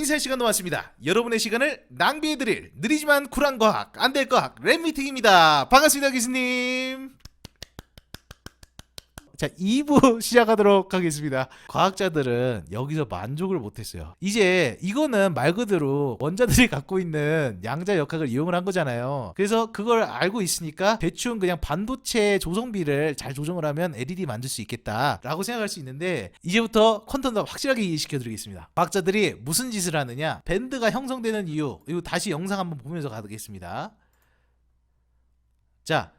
인사할 시간도 왔습니다. 여러분의 시간을 낭비해드릴 느리지만 쿨한 과학, 안될 과학 랩미팅입니다. 반갑습니다, 교수님. 자, 2부 시작하도록 하겠습니다. 과학자들은 여기서 만족을 못했어요. 이제 이거는 말 그대로 원자들이 갖고 있는 양자 역학을 이용을 한 거잖아요. 그래서 그걸 알고 있으니까 대충 그냥 반도체 조성비를 잘 조정을 하면 LED 만들 수 있겠다라고 생각할 수 있는데, 이제부터 컨텐츠 확실하게 이해시켜 드리겠습니다. 과학자들이 무슨 짓을 하느냐, 밴드가 형성되는 이유, 이거 다시 영상 한번 보면서 가겠습니다. 자,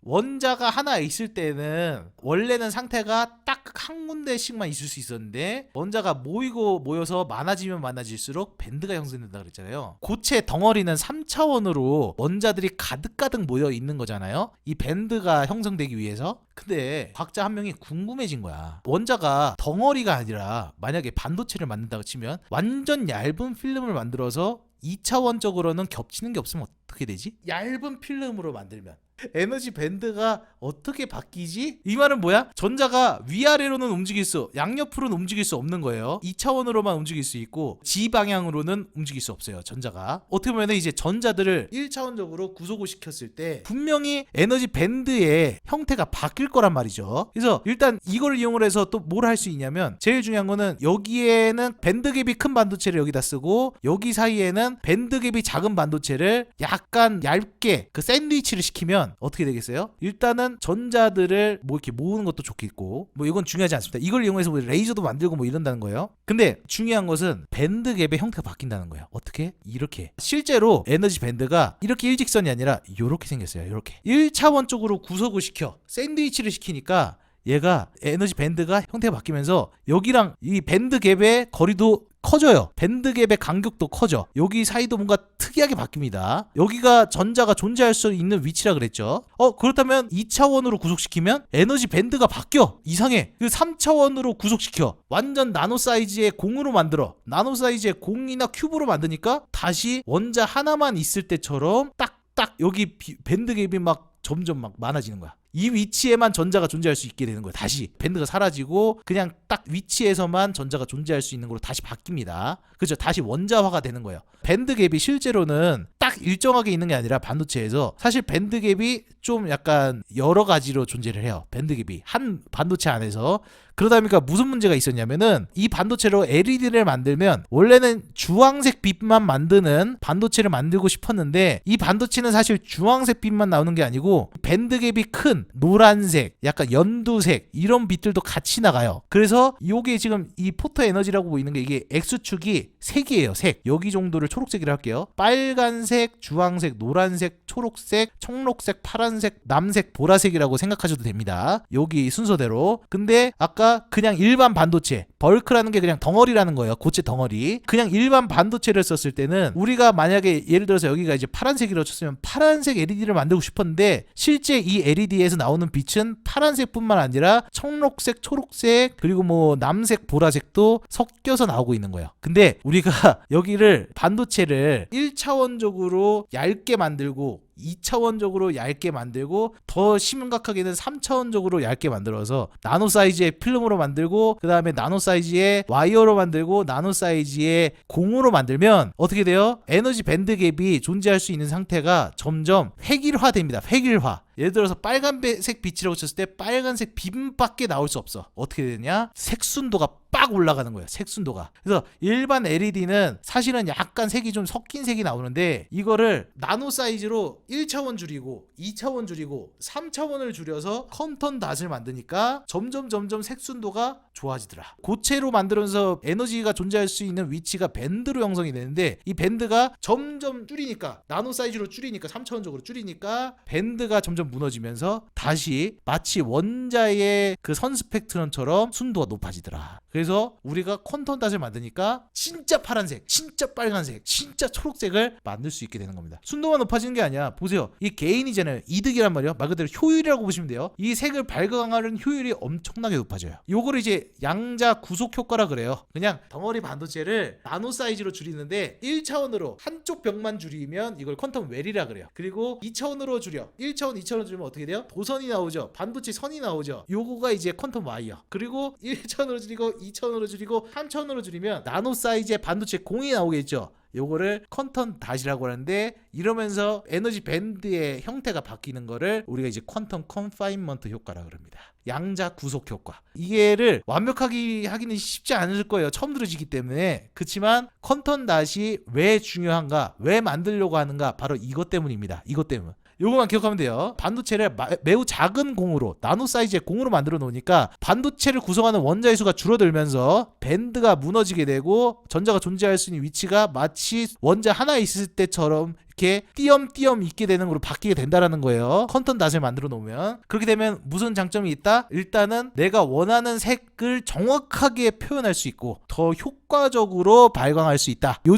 원자가 하나 있을 때는 원래는 상태가 딱 한 군데씩만 있을 수 있었는데, 원자가 모여서 많아지면 많아질수록 밴드가 형성된다 그랬잖아요. 고체 덩어리는 3차원으로 원자들이 가득가득 모여 있는 거잖아요, 이 밴드가 형성되기 위해서. 근데 과학자 한 명이 궁금해진 거야. 원자가 덩어리가 아니라 만약에 반도체를 만든다고 치면 완전 얇은 필름을 만들어서 2차원적으로는 겹치는 게 없으면 어떻게 되지? 얇은 필름으로 만들면 에너지 밴드가 어떻게 바뀌지? 이 말은 뭐야? 전자가 위아래로는 움직일 수, 양옆으로는 움직일 수 없는 거예요. 2차원으로만 움직일 수 있고 지방향으로는 움직일 수 없어요, 전자가. 어떻게 보면 이제 전자들을 1차원적으로 구속을 시켰을 때 분명히 에너지 밴드의 형태가 바뀔 거란 말이죠. 그래서 일단 이걸 이용을 해서 또 뭘 할 수 있냐면, 제일 중요한 거는 여기에는 밴드갭이 큰 반도체를 여기다 쓰고, 여기 사이에는 밴드갭이 작은 반도체를 약간 얇게 그 샌드위치를 시키면 어떻게 되겠어요? 일단은 전자들을 뭐 이렇게 모으는 것도 좋겠고, 뭐 이건 중요하지 않습니다. 이걸 이용해서 뭐 레이저도 만들고 뭐 이런다는 거예요. 근데 중요한 것은 밴드갭의 형태가 바뀐다는 거예요. 어떻게? 이렇게. 실제로 에너지 밴드가 이렇게 일직선이 아니라 이렇게 생겼어요. 이렇게 1차원적으로 구속을 시켜 샌드위치를 시키니까 얘가 에너지 밴드가 형태가 바뀌면서 여기랑 이 밴드갭의 거리도 커져요. 밴드갭의 간격도 커져. 여기 사이도 뭔가 특이하게 바뀝니다. 여기가 전자가 존재할 수 있는 위치라 그랬죠. 그렇다면 2차원으로 구속시키면 에너지 밴드가 바뀌어. 이상해. 3차원으로 구속시켜 완전 나노 사이즈의 공으로 만들어. 나노 사이즈의 공이나 큐브로 만드니까 다시 원자 하나만 있을 때처럼 딱 여기 밴드갭이 막 점점 막 많아지는 거야. 이 위치에만 전자가 존재할 수 있게 되는 거예요. 다시 밴드가 사라지고 그냥 딱 위치에서만 전자가 존재할 수 있는 걸로 다시 바뀝니다. 그죠? 다시 원자화가 되는 거예요. 밴드갭이 실제로는 딱 일정하게 있는 게 아니라 반도체에서 사실 밴드갭이 좀 약간 여러 가지로 존재를 해요. 밴드갭이 한 반도체 안에서. 그러다 보니까 무슨 문제가 있었냐면은, 이 반도체로 LED를 만들면 원래는 주황색 빛만 만드는 반도체를 만들고 싶었는데, 이 반도체는 사실 주황색 빛만 나오는 게 아니고 밴드갭이 큰 노란색, 약간 연두색 이런 빛들도 같이 나가요. 그래서 이게 지금 이 포토 에너지라고 보이는 게, 이게 X축이 색이에요. 색. 여기 정도를 초록색이라 할게요. 빨간색, 주황색, 노란색, 초록색, 청록색, 파란색, 남색, 보라색이라고 생각하셔도 됩니다. 여기 순서대로. 근데 아까 그냥 일반 반도체, 벌크라는 게 그냥 덩어리라는 거예요. 고체 덩어리. 그냥 일반 반도체를 썼을 때는 우리가 만약에 예를 들어서 여기가 이제 파란색이라고 쳤으면 파란색 LED를 만들고 싶었는데, 실제 이 LED에서 나오는 빛은 파란색뿐만 아니라 청록색, 초록색, 그리고 뭐 남색, 보라색도 섞여서 나오고 있는 거예요. 근데 우리가 여기를 반도체를 1차원적으로 얇게 만들고 2차원적으로 얇게 만들고, 더 심각하게는 3차원적으로 얇게 만들어서 나노 사이즈의 필름으로 만들고, 그 다음에 나노 사이즈의 와이어로 만들고, 나노 사이즈의 공으로 만들면 어떻게 돼요? 에너지 밴드갭이 존재할 수 있는 상태가 점점 획일화됩니다. 획일화. 예를 들어서 빨간색 빛이라고 쳤을 때 빨간색 빛밖에 나올 수 없어. 어떻게 되냐? 색순도가 빡 올라가는 거예요. 색순도가. 그래서 일반 LED는 사실은 약간 색이 좀 섞인 색이 나오는데, 이거를 나노 사이즈로 1차원 줄이고 2차원 줄이고 3차원을 줄여서 컨턴 닷을 만드니까 점점 색순도가 좋아지더라. 고체로 만들면서 에너지가 존재할 수 있는 위치가 밴드로 형성이 되는데, 이 밴드가 점점 줄이니까, 나노 사이즈로 줄이니까, 3차원적으로 줄이니까 밴드가 점점 무너지면서 다시 마치 원자의 그 선 스펙트럼처럼 순도가 높아지더라. 그래서 우리가 컨턴 닷을 만드니까 진짜 파란색, 진짜 빨간색, 진짜 초록색을 만들 수 있게 되는 겁니다. 순도가 높아지는 게 아니야. 보세요. 이 게인이잖아요. 이득이란 말이에요. 말 그대로 효율이라고 보시면 돼요. 이 색을 발광하는 효율이 엄청나게 높아져요. 요거를 이제 양자 구속 효과라 그래요. 그냥 덩어리 반도체를 나노 사이즈로 줄이는데 1차원으로 한쪽 벽만 줄이면 이걸 퀀텀 웰이라 그래요. 그리고 2차원으로 줄여, 1차원, 2차원으로 줄이면 어떻게 돼요? 도선이 나오죠. 반도체 선이 나오죠. 요거가 이제 퀀텀 와이어. 그리고 1차원으로 줄이고 2,000으로 줄이고 3,000으로 줄이면 나노 사이즈의 반도체 공이 나오겠죠. 요거를 퀀텀 닷이라고 하는데, 이러면서 에너지 밴드의 형태가 바뀌는 거를 우리가 이제 퀀텀 컨파인먼트 효과라 그럽니다. 양자 구속 효과. 이게를 완벽하게 하기는 쉽지 않을 거예요. 처음 들으시기 때문에. 그렇지만 퀀텀 닷이 왜 중요한가, 왜 만들려고 하는가, 바로 이것 때문입니다. 이것 때문. 요거만 기억하면 돼요. 반도체를 매우 작은 공으로, 나노 사이즈의 공으로 만들어 놓으니까 반도체를 구성하는 원자의 수가 줄어들면서 밴드가 무너지게 되고, 전자가 존재할 수 있는 위치가 마치 원자 하나 있을 때처럼 이렇게 띄엄띄엄 있게 되는 걸로 바뀌게 된다라는 거예요. 퀀텀 닷을 만들어 놓으면. 그렇게 되면 무슨 장점이 있다? 일단은 내가 원하는 색을 정확하게 표현할 수 있고 더 효과적으로 발광할 수 있다. 요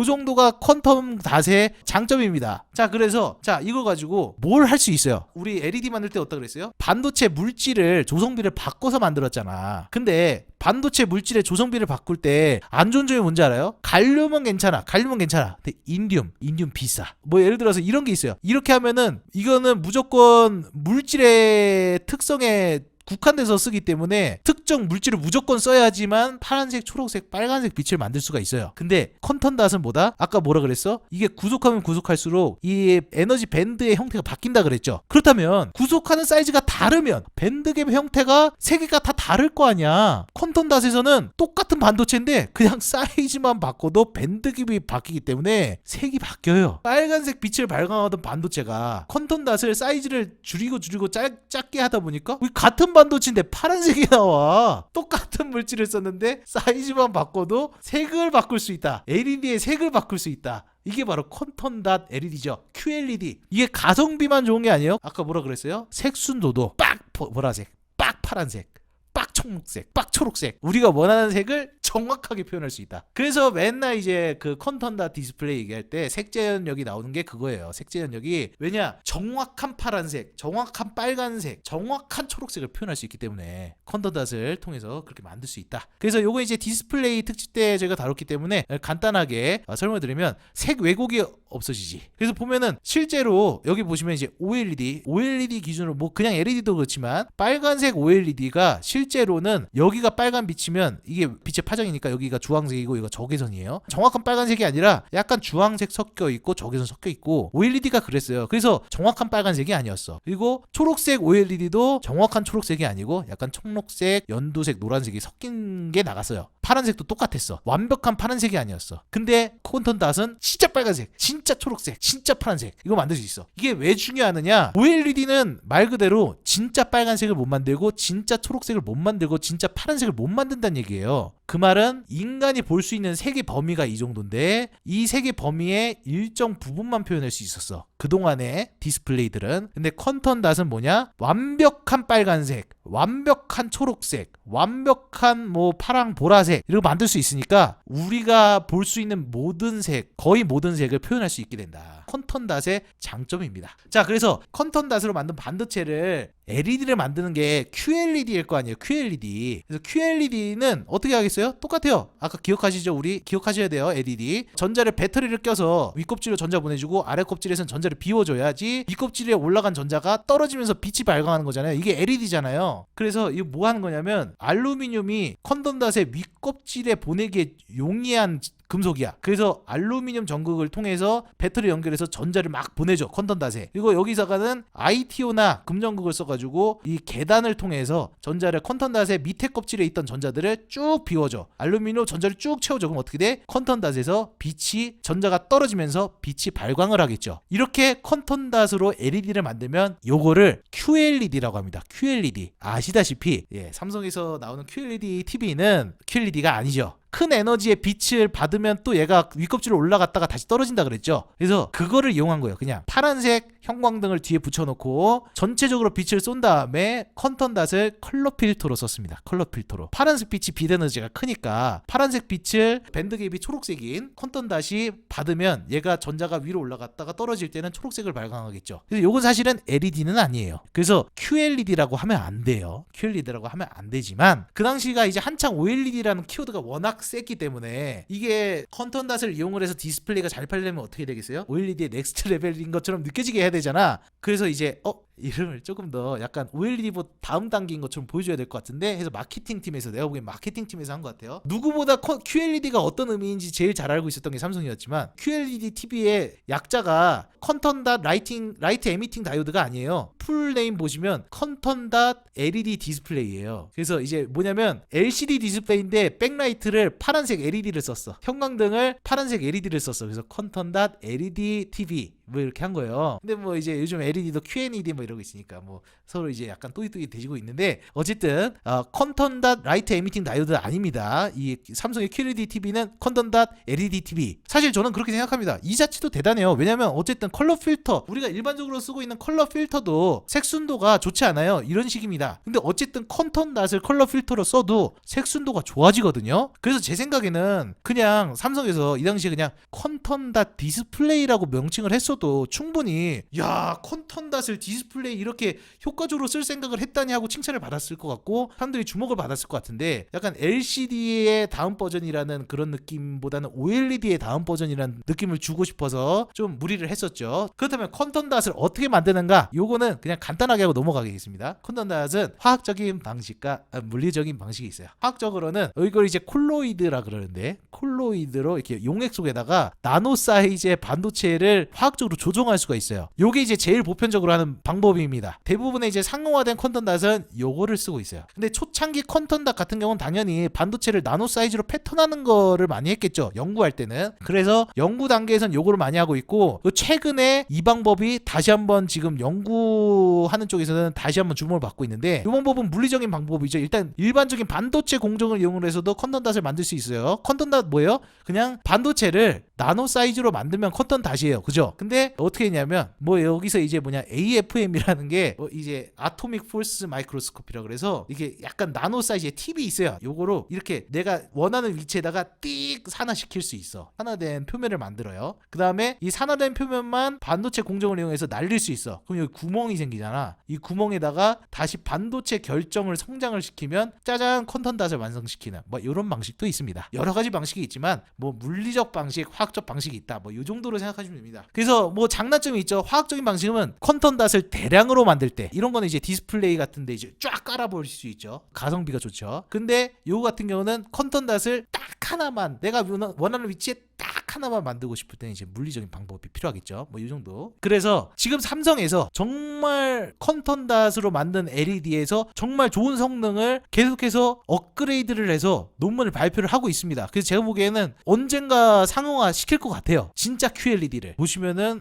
정도가 퀀텀 닷의 장점입니다. 자, 그래서 자, 이걸 가지고 뭘 할 수 있어요? 우리 LED 만들 때 어떻다 그랬어요? 반도체 물질을, 조성비를 바꿔서 만들었잖아. 근데 반도체 물질의 조성비를 바꿀 때 안 좋은 점이 뭔지 알아요? 갈륨은 괜찮아. 근데 인디움 비싸. 뭐 예를 들어서 이런 게 있어요. 이렇게 하면은 이거는 무조건 물질의 특성에 국한돼서 쓰기 때문에 특정 물질을 무조건 써야지만 파란색, 초록색, 빨간색 빛을 만들 수가 있어요. 근데 퀀텀 닷은 뭐다? 아까 뭐라 그랬어? 이게 구속하면 구속할수록 이 에너지 밴드의 형태가 바뀐다 그랬죠. 그렇다면 구속하는 사이즈가 다르면 밴드갭 형태가 세 개가 다 다를 거 아니야. 퀀텀 닷에서는 똑같은 반도체인데 그냥 사이즈만 바꿔도 밴드갭이 바뀌기 때문에 색이 바뀌어요. 빨간색 빛을 발광하던 반도체가 퀀텀 닷을 사이즈를 줄이고 작게 하다 보니까 우리 같은 반도체인데 파란색이 나와. 똑같은 물질을 썼는데 사이즈만 바꿔도 색을 바꿀 수 있다. LED의 색을 바꿀 수 있다. 이게 바로 퀀텀 닷 LED죠. QLED. 이게 가성비만 좋은 게 아니에요. 아까 뭐라 그랬어요? 색순도도 빡 보라색, 빡 파란색, 빡 청록색, 빡 초록색. 우리가 원하는 색을 정확하게 표현할 수 있다. 그래서 맨날 이제 그 퀀텀 닷 디스플레이 얘기할 때 색재현력이 나오는 게 그거예요. 색재현력이. 왜냐? 정확한 파란색, 정확한 빨간색, 정확한 초록색을 표현할 수 있기 때문에 퀀텀 닷을 통해서 그렇게 만들 수 있다. 그래서 요거 이제 디스플레이 특집 때 제가 다뤘기 때문에 간단하게 설명드리면 색 왜곡이 없어지지. 그래서 보면은 실제로 여기 보시면 이제 OLED 기준으로 뭐 그냥 LED도 그렇지만 빨간색 OLED가 실제로는 여기가 빨간 빛이면 이게 빛의 파장이니까 여기가 주황색이고 여기가 적외선이에요. 정확한 빨간색이 아니라 약간 주황색 섞여 있고 적외선 섞여 있고, OLED가 그랬어요. 그래서 정확한 빨간색이 아니었어. 그리고 초록색 OLED도 정확한 초록색이 아니고 약간 청록색, 연두색, 노란색이 섞인 게 나갔어요. 파란색도 똑같았어. 완벽한 파란색이 아니었어. 근데 퀀텀 닷은 진짜 빨간색, 진짜 초록색, 진짜 파란색, 이거 만들 수 있어. 이게 왜 중요하느냐? OLED는 말 그대로 진짜 빨간색을 못 만들고 진짜 초록색을 못 만들고 진짜 파란색을 못 만든다는 얘기예요. 그 말은 인간이 볼 수 있는 색의 범위가 이 정도인데 이 색의 범위의 일정 부분만 표현할 수 있었어, 그동안의 디스플레이들은. 근데 퀀텀 닷은 뭐냐? 완벽한 빨간색, 완벽한 초록색, 완벽한 뭐 파랑, 보라색 이렇게 만들 수 있으니까 우리가 볼 수 있는 모든 색, 거의 모든 색을 표현할 수 있게 된다. 퀀텀 닷의 장점입니다. 자, 그래서 퀀텀 닷으로 만든 반도체를 LED를 만드는 게 QLED일 거 아니에요. QLED. 그래서 QLED는 어떻게 하겠어요? 똑같아요. 아까 기억하시죠? 우리 기억하셔야 돼요. LED. 전자를 배터리를 껴서 윗껍질로 전자 보내주고 아랫껍질에서는 전자를 비워줘야지 윗껍질에 올라간 전자가 떨어지면서 빛이 발광하는 거잖아요. 이게 LED잖아요. 그래서 이거 뭐 하는 거냐면 알루미늄이 퀀텀 닷의 윗껍질에 보내기에 용이한 금속이야. 그래서 알루미늄 전극을 통해서 배터리 연결해서 전자를 막 보내줘, 퀀텀 닷에. 그리고 여기서가는 ITO나 금전극을 써가지고 이 계단을 통해서 전자를 퀀텀 닷의 밑에 껍질에 있던 전자들을 쭉 비워줘. 알루미늄 전자를 쭉 채워줘. 그럼 어떻게 돼? 퀀텀 닷에서 빛이, 전자가 떨어지면서 빛이 발광을 하겠죠. 이렇게 퀀텀 닷으로 LED를 만들면 요거를 QLED라고 합니다. QLED. 아시다시피 삼성에서 나오는 QLED TV는 QLED가 아니죠. 큰 에너지의 빛을 받으면 또 얘가 윗껍질로 올라갔다가 다시 떨어진다 그랬죠. 그래서 그거를 이용한 거예요. 그냥 파란색 형광등을 뒤에 붙여놓고 전체적으로 빛을 쏜 다음에 퀀텀 닷을 컬러 필터로 썼습니다. 컬러 필터로. 파란색 빛이 빛 에너지가 크니까 파란색 빛을 밴드갭이 초록색인 퀀텀 닷이 받으면 얘가 전자가 위로 올라갔다가 떨어질 때는 초록색을 발광하겠죠. 그래서 이건 사실은 LED는 아니에요. 그래서 QLED라고 하면 안 돼요. QLED라고 하면 안 되지만 그 당시가 이제 한창 OLED라는 키워드가 워낙 셌기 때문에 이게 퀀텀 닷을 이용을 해서 디스플레이가 잘 팔려면 어떻게 되겠어요? OLED의 넥스트 레벨인 것처럼 느껴지게 해야 되잖아. 그래서 이제 이름을 조금 더 약간 OLED보다 다음 단계인 것처럼 보여줘야 될 것 같은데 해서 마케팅팀에서 내가 보기엔 마케팅팀에서 한 것 같아요. 누구보다 QLED가 어떤 의미인지 제일 잘 알고 있었던 게 삼성이었지만 QLED TV의 약자가 컨턴닷 라이트 에미팅 다이오드가 아니에요. 풀 네임 보시면 컨턴닷 LED 디스플레이예요. 그래서 이제 뭐냐면 LCD 디스플레이인데 백라이트를 파란색 LED를 썼어. 형광등을 파란색 LED를 썼어. 그래서 컨턴닷 LED TV 뭐 이렇게 한 거예요. 근데 뭐 이제 요즘 LED도 QNED 뭐 이러고 있으니까 뭐 서로 이제 약간 또이또이 되지고 있는데 어쨌든 컨턴닷 라이트 에미팅 다이오드 아닙니다. 이 삼성의 QLED TV는 컨턴닷 LED TV. 사실 저는 그렇게 생각합니다. 이 자체도 대단해요. 왜냐면 어쨌든 컬러 필터 우리가 일반적으로 쓰고 있는 컬러 필터도 색순도가 좋지 않아요. 이런 식입니다. 근데 어쨌든 컨턴닷을 컬러 필터로 써도 색순도가 좋아지거든요. 그래서 제 생각에는 그냥 삼성에서 이 당시에 그냥 컨턴닷 디스플레이라고 명칭을 했어도 충분히 야 컨턴닷을 디스플레이 이렇게 효과적으로 쓸 생각을 했다니 하고 칭찬을 받았을 것 같고 사람들이 주목을 받았을 것 같은데 약간 LCD의 다음 버전이라는 그런 느낌보다는 OLED의 다음 버전이라는 느낌을 주고 싶어서 좀 무리를 했었죠. 그렇다면 컨턴닷을 어떻게 만드는가? 요거는 그냥 간단하게 하고 넘어가겠습니다. 컨턴닷은 화학적인 방식과 물리적인 방식이 있어요. 화학적으로는 이걸 이제 콜로이드라 그러는데 콜로이드로 이렇게 용액 속에다가 나노 사이즈의 반도체를 화학적으로 조종할 수가 있어요. 요게 이제 제일 보편적으로 하는 방법입니다. 대부분의 이제 상용화된 컨턴닷은 요거를 쓰고 있어요. 근데 초창기 컨턴닷 같은 경우는 당연히 반도체를 나노 사이즈로 패턴하는 거를 많이 했겠죠. 연구할 때는. 그래서 연구 단계에선 요거를 많이 하고 있고 최근에 이 방법이 다시 한번 지금 연구하는 쪽에서는 다시 한번 주목을 받고 있는데 이 방법은 물리적인 방법이죠. 일단 일반적인 반도체 공정을 이용을 해서도 컨턴닷을 만들 수 있어요. 컨턴닷 뭐예요? 그냥 반도체를 나노 사이즈로 만들면 컨턴닷이에요. 그죠? 근데 어떻게 했냐면 뭐 여기서 이제 뭐냐 AFM이라는 게 이제 아토믹 폴스 마이크로스코피라 그래서 이게 약간 나노 사이즈의 팁이 있어요. 요거로 이렇게 내가 원하는 위치에다가 띡 산화시킬 수 있어. 산화된 표면을 만들어요. 그 다음에 이 산화된 표면만 반도체 공정을 이용해서 날릴 수 있어. 그럼 여기 구멍이 생기잖아. 이 구멍에다가 다시 반도체 결정을 성장을 시키면 짜잔 컨턴닷을 완성시키는 뭐 이런 방식도 있습니다. 여러 가지 방식이 있지만 뭐 물리적 방식, 화학적 방식이 있다. 뭐 이 정도로 생각하시면 됩니다. 그래서 뭐 장단점이 있죠. 화학적인 방식은 컨턴닷을 대량으로 만들 때 이런 거는 이제 디스플레이 같은데 이제 쫙 깔아버릴 수 있죠. 가성비가 좋죠. 근데 요거 같은 경우는 컨턴닷을 딱 하나만 내가 원하는 위치에 딱 하나만 만들고 싶을 때는 이제 물리적인 방법이 필요하겠죠. 뭐 이 정도. 그래서 지금 삼성에서 정말 컨턴닷으로 만든 LED에서 정말 좋은 성능을 계속해서 업그레이드를 해서 논문을 발표를 하고 있습니다. 그래서 제가 보기에는 언젠가 상용화 시킬 것 같아요. 진짜 QLED를 보시면은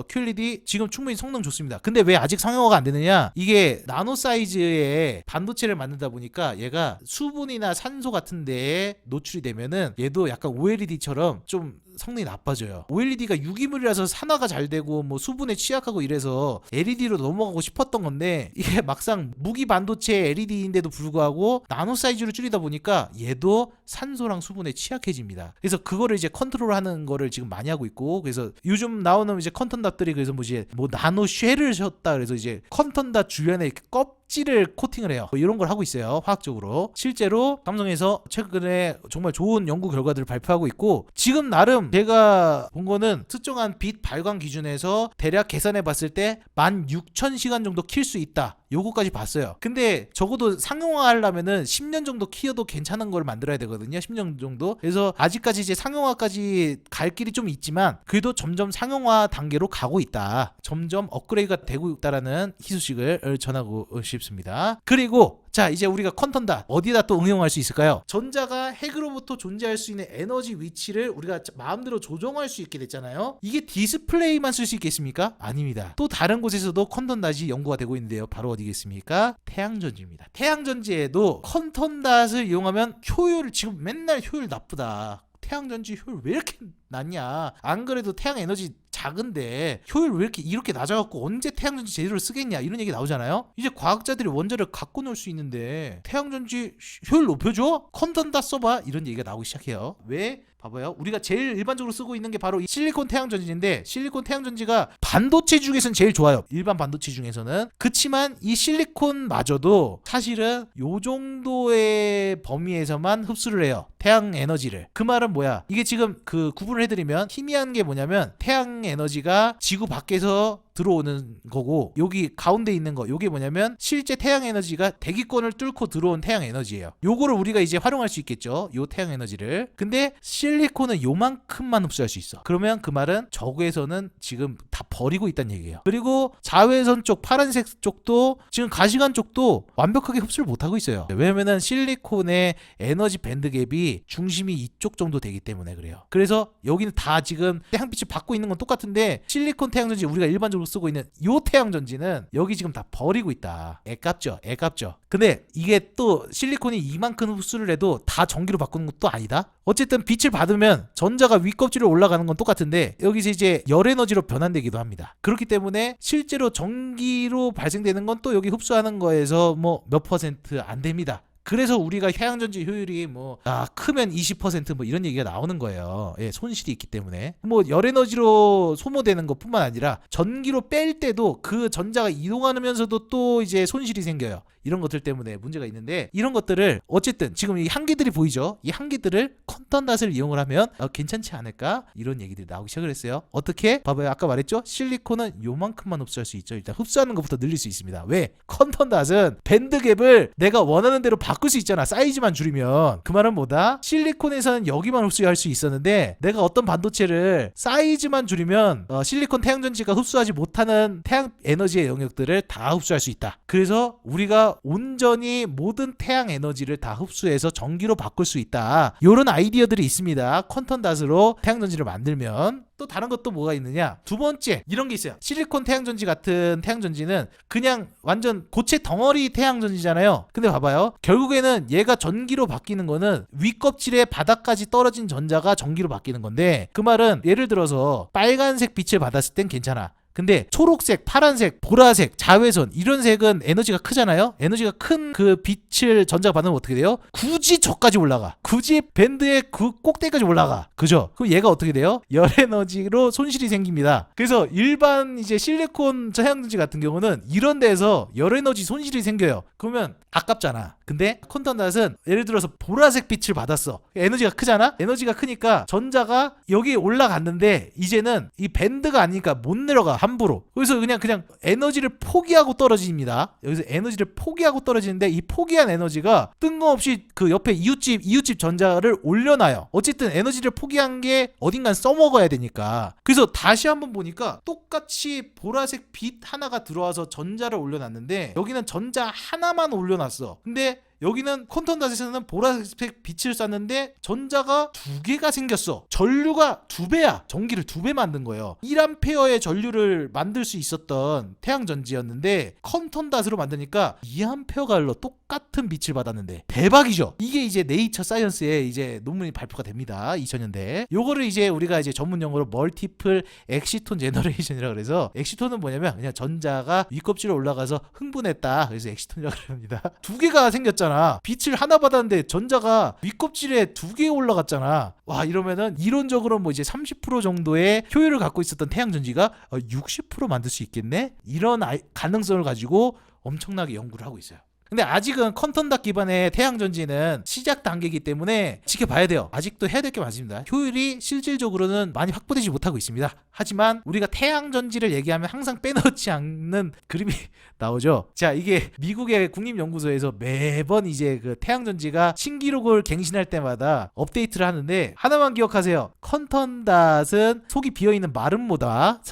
QLED 지금 충분히 성능 좋습니다. 근데 왜 아직 상용화가 안 되느냐? 이게 나노 사이즈의 반도체를 만들다 보니까 얘가 수분이나 산소 같은 데에 노출이 되면은 얘도 약간 OLED처럼 좀 성능이 나빠져요. OLED가 유기물이라서 산화가 잘 되고 뭐 수분에 취약하고 이래서 LED로 넘어가고 싶었던 건데 이게 막상 무기 반도체 LED인데도 불구하고 나노 사이즈로 줄이다 보니까 얘도 산소랑 수분에 취약해집니다. 그래서 그거를 이제 컨트롤하는 거를 지금 많이 하고 있고 그래서 요즘 나오는 이제 컨턴닷들이 그래서 뭐 나노 쉘을 셨다 그래서 이제 컨턴닷 주변에 이렇게 껍질을 코팅을 해요. 뭐 이런 걸 하고 있어요. 화학적으로. 실제로 삼성에서 최근에 정말 좋은 연구 결과들을 발표하고 있고 지금 나름 제가 본 거는 특정한 빛 발광 기준에서 대략 계산해 봤을 때 16,000시간 정도 킬 수 있다. 요거까지 봤어요. 근데 적어도 상용화 하려면은 10년 정도 키워도 괜찮은 걸 만들어야 되거든요. 10년 정도. 그래서 아직까지 이제 상용화까지 갈 길이 좀 있지만 그래도 점점 상용화 단계로 가고 있다. 점점 업그레이드가 되고 있다라는 희소식을 전하고 싶습니다. 그리고 자 이제 우리가 컨턴닷 어디다 또 응용할 수 있을까요? 전자가 핵으로부터 존재할 수 있는 에너지 위치를 우리가 마음대로 조정할 수 있게 됐잖아요. 이게 디스플레이만 쓸 수 있겠습니까? 아닙니다. 또 다른 곳에서도 컨턴닷이 연구가 되고 있는데요. 바로 어디겠습니까? 태양전지입니다. 태양전지에도 컨턴닷을 이용하면 효율 지금 맨날 효율 나쁘다. 태양전지 효율 왜 이렇게 낮냐? 안 그래도 태양 에너지 작은데 효율 왜 이렇게 낮아갖고 언제 태양전지 제대로 쓰겠냐 이런 얘기 나오잖아요. 이제 과학자들이 원자를 갖고 놀 수 있는데 태양전지 효율 높여줘? 컨턴닷 써봐 이런 얘기가 나오기 시작해요. 왜? 봐봐요. 우리가 제일 일반적으로 쓰고 있는 게 바로 이 실리콘 태양전지인데 실리콘 태양전지가 반도체 중에서는 제일 좋아요. 일반 반도체 중에서는. 그치만 이 실리콘마저도 사실은 요 정도의 범위에서만 흡수를 해요. 태양 에너지를. 그 말은 뭐야? 이게 지금 그 구분을 해드리면 희미한 게 뭐냐면 태양 에너지가 지구 밖에서 들어오는 거고, 여기 가운데 있는 거 요게 뭐냐면 실제 태양 에너지가 대기권을 뚫고 들어온 태양 에너지예요. 요거를 우리가 이제 활용할 수 있겠죠, 요 태양 에너지를. 근데 실리콘은 요만큼만 흡수할 수 있어. 그러면 그 말은 저구에서는 지금 다 버리고 있다는 얘기예요. 그리고 자외선 쪽 파란색 쪽도 지금 가시관 쪽도 완벽하게 흡수를 못하고 있어요. 왜냐면은 실리콘의 에너지 밴드 갭이 중심이 이쪽 정도 되기 때문에 그래요. 그래서 여기는 다 지금 태양빛을 받고 있는 건 똑같은데 실리콘 태양전지 우리가 일반적으로 쓰고 있는 요 태양전지는 여기 지금 다 버리고 있다. 애깝죠, 애깝죠. 근데 이게 또 실리콘이 이만큼 흡수를 해도 다 전기로 바꾸는 것도 아니다. 어쨌든 빛을 받으면 전자가 윗껍질로 올라가는 건 똑같은데 여기서 이제 열 에너지로 변환되기도 합니다. 그렇기 때문에 실제로 전기로 발생되는 건 또 여기 흡수하는 거에서 뭐 몇 퍼센트 안 됩니다. 그래서 우리가 태양전지 효율이 뭐 크면 20% 뭐 이런 얘기가 나오는 거예요. 예, 손실이 있기 때문에. 뭐 열에너지로 소모되는 것뿐만 아니라 전기로 뺄 때도 그 전자가 이동하면서도 또 이제 손실이 생겨요. 이런 것들 때문에 문제가 있는데, 이런 것들을 어쨌든 지금 이 한계들이 보이죠. 이 한계들을 컨턴닷을 이용을 하면 괜찮지 않을까, 이런 얘기들이 나오기 시작을 했어요. 어떻게? 봐봐요. 아까 말했죠, 실리콘은 요만큼만 흡수할 수 있죠. 일단 흡수하는 것부터 늘릴 수 있습니다. 왜? 컨턴닷은 밴드갭을 내가 원하는 대로 바꿀 수 있잖아, 사이즈만 줄이면. 그 말은 뭐다? 실리콘에서는 여기만 흡수할 수 있었는데 내가 어떤 반도체를 사이즈만 줄이면 실리콘 태양전지가 흡수하지 못하는 태양 에너지의 영역들을 다 흡수할 수 있다. 그래서 우리가 온전히 모든 태양 에너지를 다 흡수해서 전기로 바꿀 수 있다. 이런 아이디어들이 있습니다. 컨턴닷으로 태양전지를 만들면. 또 다른 것도 뭐가 있느냐, 두 번째 이런 게 있어요. 실리콘 태양전지 같은 태양전지는 그냥 완전 고체 덩어리 태양전지잖아요. 근데 봐봐요, 결국에는 얘가 전기로 바뀌는 거는 윗껍질의 바닥까지 떨어진 전자가 전기로 바뀌는 건데, 그 말은 예를 들어서 빨간색 빛을 받았을 땐 괜찮아. 근데 초록색, 파란색, 보라색, 자외선 이런 색은 에너지가 크잖아요. 에너지가 큰 그 빛을 전자가 받으면 어떻게 돼요? 굳이 저까지 올라가. 굳이 밴드의 그 꼭대기까지 올라가. 그죠? 그럼 얘가 어떻게 돼요? 열 에너지로 손실이 생깁니다. 그래서 일반 이제 실리콘 태양전지 같은 경우는 이런 데서 열 에너지 손실이 생겨요. 그러면 아깝잖아. 근데 컨턴닷은 예를 들어서 보라색 빛을 받았어. 에너지가 크잖아? 에너지가 크니까 전자가 여기 올라갔는데 이제는 이 밴드가 아니니까 못 내려가, 함부로. 그래서 그냥 에너지를 포기하고 떨어집니다. 여기서 에너지를 포기하고 떨어지는데 이 포기한 에너지가 뜬금없이 그 옆에 이웃집 전자를 올려놔요. 어쨌든 에너지를 포기한 게 어딘간 써먹어야 되니까. 그래서 다시 한번 보니까 똑같이 보라색 빛 하나가 들어와서 전자를 올려놨는데 여기는 전자 하나만 올려놨어. 근데 여기는 컨턴닷에서는 보라색 빛을 쐈는데 전자가 두 개가 생겼어. 전류가 두 배야. 전기를 두 배 만든 거예요. 1A의 전류를 만들 수 있었던 태양전지였는데 컨턴닷으로 만드니까 2A가 흘러 똑같은 빛을 받았는데 대박이죠. 이게 이제 네이처 사이언스에 이제 논문이 발표가 됩니다. 2000년대. 요거를 이제 우리가 이제 전문 용어로 멀티플 엑시톤 제너레이션이라고 그래서, 엑시톤은 뭐냐면 그냥 전자가 윗껍질로 올라가서 흥분했다. 그래서 엑시톤이라고 합니다. 두 개가 생겼잖아. 빛을 하나 받았는데 전자가 윗껍질에 두 개 올라갔잖아. 와, 이러면은 이론적으로 뭐 이제 30% 정도의 효율을 갖고 있었던 태양전지가 60% 만들 수 있겠네? 이런 가능성을 가지고 엄청나게 연구를 하고 있어요. 근데 아직은 컨턴닷 기반의 태양전지는 시작 단계이기 때문에 지켜봐야 돼요. 아직도 해야 될 게 많습니다. 효율이 실질적으로는 많이 확보되지 못하고 있습니다. 하지만 우리가 태양전지를 얘기하면 항상 빼놓지 않는 그림이 나오죠. 자, 이게 미국의 국립연구소에서 매번 이제 그 태양전지가 신기록을 갱신할 때마다 업데이트를 하는데, 하나만 기억하세요. 컨턴닷은 속이 비어있는 마름모다.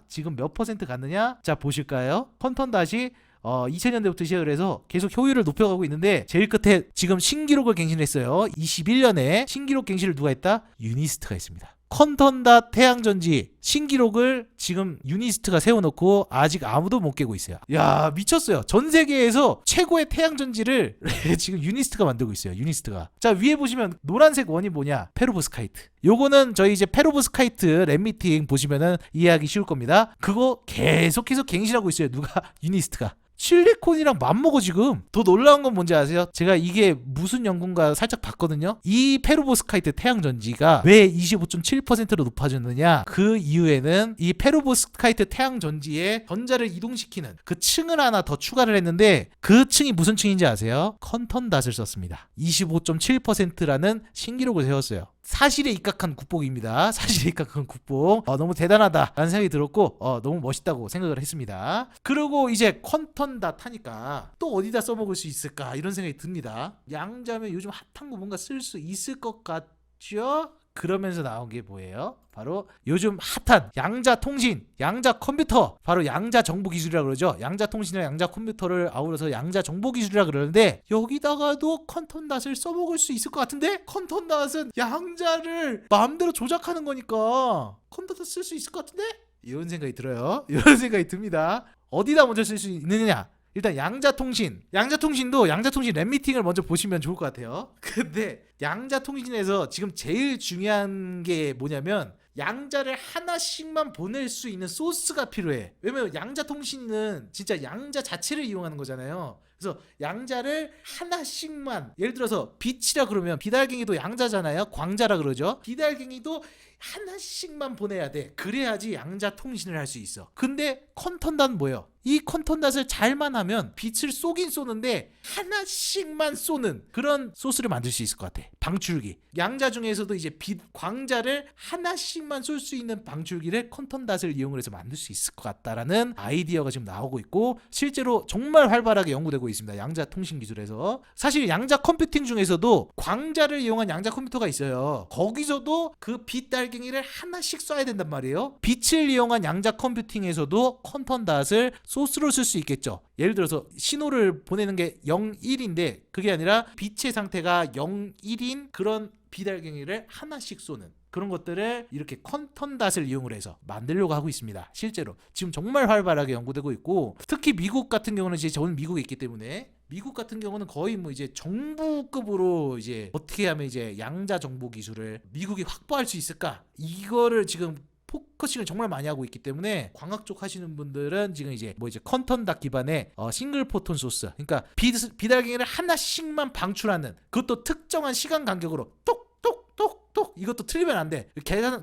지금 몇 퍼센트 갔느냐? 자, 보실까요? 컨턴닷이 2000년대부터 시작을 해서 계속 효율을 높여가고 있는데, 제일 끝에 지금 신기록을 갱신했어요. 21년에 신기록 갱신을 누가 했다? 유니스트가 했습니다. 컨턴닷 태양전지 신기록을 지금 유니스트가 세워놓고 아직 아무도 못 깨고 있어요. 야, 미쳤어요. 전 세계에서 최고의 태양전지를 지금 유니스트가 만들고 있어요. 유니스트가. 자, 위에 보시면 노란색 원이 뭐냐? 페로브스카이트. 요거는 저희 이제 페로브스카이트 랩미팅 보시면은 이해하기 쉬울 겁니다. 그거 계속해서 갱신하고 있어요. 누가? 유니스트가. 실리콘이랑 맞먹어 지금. 더 놀라운 건 뭔지 아세요? 제가 이게 무슨 연구인가 살짝 봤거든요. 이 페로브스카이트 태양전지가 왜 25.7%로 높아졌느냐, 그 이유에는 이 페로브스카이트 태양전지에 전자를 이동시키는 그 층을 하나 더 추가를 했는데, 그 층이 무슨 층인지 아세요? 컨턴닷을 썼습니다. 25.7%라는 신기록을 세웠어요. 사실에 입각한 국뽕입니다. 사실에 입각한 국뽕. 너무 대단하다라는 생각이 들었고 너무 멋있다고 생각을 했습니다. 그리고 이제 컨턴닷 하니까 또 어디다 써먹을 수 있을까 이런 생각이 듭니다. 양자면 요즘 핫한 거 뭔가 쓸 수 있을 것 같죠? 그러면서 나온 게 뭐예요? 바로 요즘 핫한 양자통신, 양자컴퓨터, 바로 양자정보기술이라고 그러죠. 양자통신이랑 양자컴퓨터를 아우러서 양자정보기술이라고 그러는데 여기다가도 컨턴닷을 써먹을 수 있을 것 같은데? 컨턴닷은 양자를 마음대로 조작하는 거니까 컨턴닷 쓸 수 있을 것 같은데? 이런 생각이 들어요. 이런 생각이 듭니다. 어디다 먼저 쓸 수 있느냐? 일단 양자통신도 양자통신 랩미팅을 먼저 보시면 좋을 것 같아요. 근데 양자통신에서 지금 제일 중요한 게 뭐냐면 양자를 하나씩만 보낼 수 있는 소스가 필요해. 왜냐면 양자통신은 진짜 양자 자체를 이용하는 거잖아요. 그래서 양자를 하나씩만, 예를 들어서 빛이라 그러면 비달갱이도 양자잖아요. 광자라 그러죠. 비달갱이도 하나씩만 보내야 돼. 그래야지 양자 통신을 할 수 있어. 근데 컨턴닷은 뭐예요? 이 컨턴닷을 잘만 하면 빛을 쏘긴 쏘는데 하나씩만 쏘는 그런 소스를 만들 수 있을 것 같아. 방출기. 양자 중에서도 이제 빛, 광자를 하나씩만 쏠 수 있는 방출기를 컨턴닷을 이용을 해서 만들 수 있을 것 같다라는 아이디어가 지금 나오고 있고 실제로 정말 활발하게 연구되고 있습니다. 양자 통신 기술에서. 사실 양자 컴퓨팅 중에서도 광자를 이용한 양자 컴퓨터가 있어요. 거기서도 그 빛 달갱이를 하나씩 쏴야 된단 말이에요. 빛을 이용한 양자 컴퓨팅에서도 컨턴닷을 소스로 쓸 수 있겠죠. 예를 들어서 신호를 보내는 게 0, 1인데 그게 아니라 빛의 상태가 0, 1인 그런 비달갱이를 하나씩 쏘는 그런 것들을 이렇게 컨턴닷을 이용을 해서 만들려고 하고 있습니다. 실제로 지금 정말 활발하게 연구되고 있고 특히 미국 같은 경우는 이제 저는 미국에 있기 때문에 미국 같은 경우는 거의 뭐 이제 정부급으로 이제 어떻게 하면 이제 양자 정보 기술을 미국이 확보할 수 있을까 이거를 지금 포커싱을 정말 많이 하고 있기 때문에 광학 쪽 하시는 분들은 지금 이제 뭐 이제 컨턴닷 기반의 싱글 포톤 소스, 그러니까 비달갱이를 하나씩만 방출하는 그것도 특정한 시간 간격으로 똑똑똑똑 이것도 틀리면 안 돼.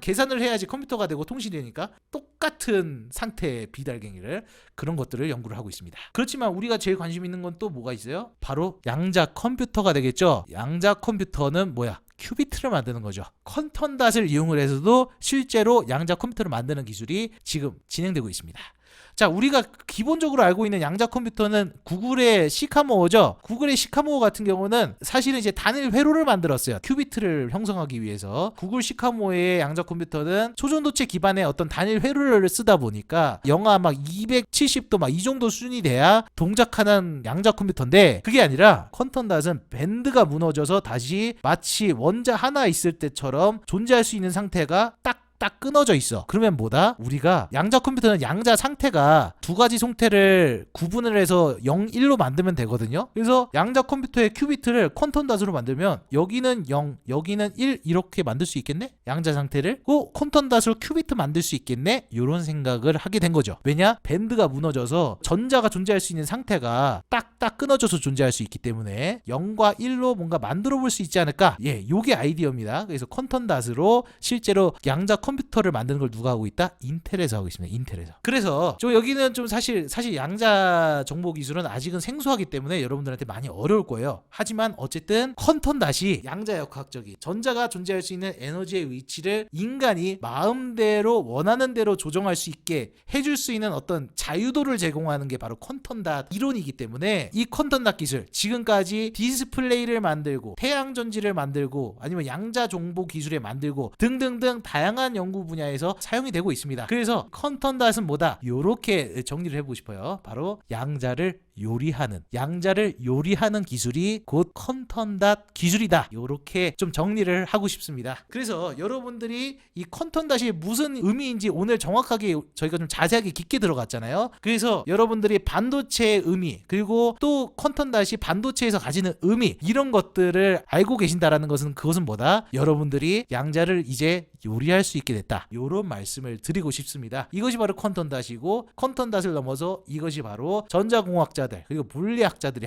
계산을 해야지 컴퓨터가 되고 통신이 되니까 똑같은 상태의 비달갱이를 그런 것들을 연구를 하고 있습니다. 그렇지만 우리가 제일 관심 있는 건 또 뭐가 있어요? 바로 양자 컴퓨터가 되겠죠. 양자 컴퓨터는 뭐야? 큐비트를 만드는 거죠. 컨턴닷을 이용을 해서도 실제로 양자 컴퓨터를 만드는 기술이 지금 진행되고 있습니다. 자, 우리가 기본적으로 알고 있는 양자 컴퓨터는 구글의 시카모어죠. 구글의 시카모어 같은 경우는 사실은 이제 단일 회로를 만들었어요. 큐비트를 형성하기 위해서. 구글 시카모어의 양자 컴퓨터는 초전도체 기반의 어떤 단일 회로를 쓰다 보니까 영하 막 270도 막 이 정도 수준이 돼야 동작하는 양자 컴퓨터인데 그게 아니라 컨턴닷은 밴드가 무너져서 다시 마치 원자 하나 있을 때처럼 존재할 수 있는 상태가 딱 끊어져 있어. 그러면 뭐다? 우리가 양자 컴퓨터는 양자 상태가 두 가지 상태를 구분을 해서 0, 1로 만들면 되거든요. 그래서 양자 컴퓨터의 큐비트를 컨턴닷으로 만들면 여기는 0, 여기는 1 이렇게 만들 수 있겠네? 양자 상태를. 컨턴닷으로 큐비트 만들 수 있겠네? 이런 생각을 하게 된 거죠. 왜냐? 밴드가 무너져서 전자가 존재할 수 있는 상태가 딱 끊어져서 존재할 수 있기 때문에 0과 1로 뭔가 만들어 볼 수 있지 않을까? 예, 요게 아이디어입니다. 그래서 컨턴닷으로 실제로 양자 컴퓨터를 만드는 걸 누가 하고 있다? 인텔에서 하고 있습니다. 인텔에서. 그래서 좀 여기는 좀 사실 양자 정보 기술은 아직은 생소하기 때문에 여러분들한테 많이 어려울 거예요. 하지만 어쨌든 컨턴닷이 양자역학적인 전자가 존재할 수 있는 에너지의 위치를 인간이 마음대로 원하는 대로 조정할 수 있게 해줄 수 있는 어떤 자유도를 제공하는 게 바로 컨턴닷 이론이기 때문에 이 컨턴닷 기술 지금까지 디스플레이를 만들고 태양전지를 만들고 아니면 양자 정보 기술에 만들고 등등등 다양한 연구 분야에서 사용이 되고 있습니다. 그래서 컨턴닷은 뭐다? 요렇게 정리를 해보고 싶어요. 바로 양자를 요리하는 기술이 곧 컨턴닷 기술이다. 요렇게 좀 정리를 하고 싶습니다. 그래서 여러분들이 이 컨턴닷이 무슨 의미인지 오늘 정확하게 저희가 좀 자세하게 깊게 들어갔잖아요. 그래서 여러분들이 반도체의 의미 그리고 또 컨턴닷이 반도체에서 가지는 의미 이런 것들을 알고 계신다라는 것은 그것은 뭐다? 여러분들이 양자를 이제 요리할 수 있게 됐다. 요런 말씀을 드리고 싶습니다. 이것이 바로 컨턴닷이고 컨턴닷을 넘어서 이것이 바로 전자공학자들 그리고 물리학자들이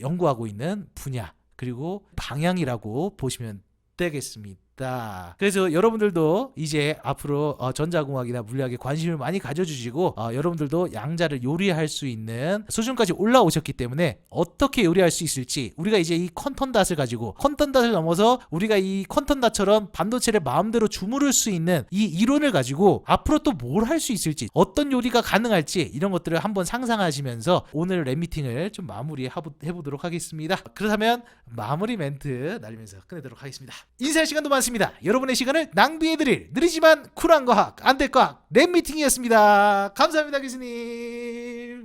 연구하고 있는 분야 그리고 방향이라고 보시면 되겠습니다. 있다. 그래서 여러분들도 이제 앞으로 전자공학이나 물리학에 관심을 많이 가져주시고 여러분들도 양자를 요리할 수 있는 수준까지 올라오셨기 때문에 어떻게 요리할 수 있을지 우리가 이제 이 퀀텀닷을 가지고 퀀텀닷을 넘어서 우리가 이 퀀텀닷처럼 반도체를 마음대로 주무를 수 있는 이 이론을 가지고 앞으로 또 뭘 할 수 있을지 어떤 요리가 가능할지 이런 것들을 한번 상상하시면서 오늘 랩미팅을 좀 마무리해보도록 하겠습니다. 그렇다면 마무리 멘트 날리면서 끝내도록 하겠습니다. 인사할 시간도 많습니다. 여러분의 시간을 낭비해드릴 느리지만 쿨한 과학 안될 과학 랩미팅이었습니다. 감사합니다 교수님.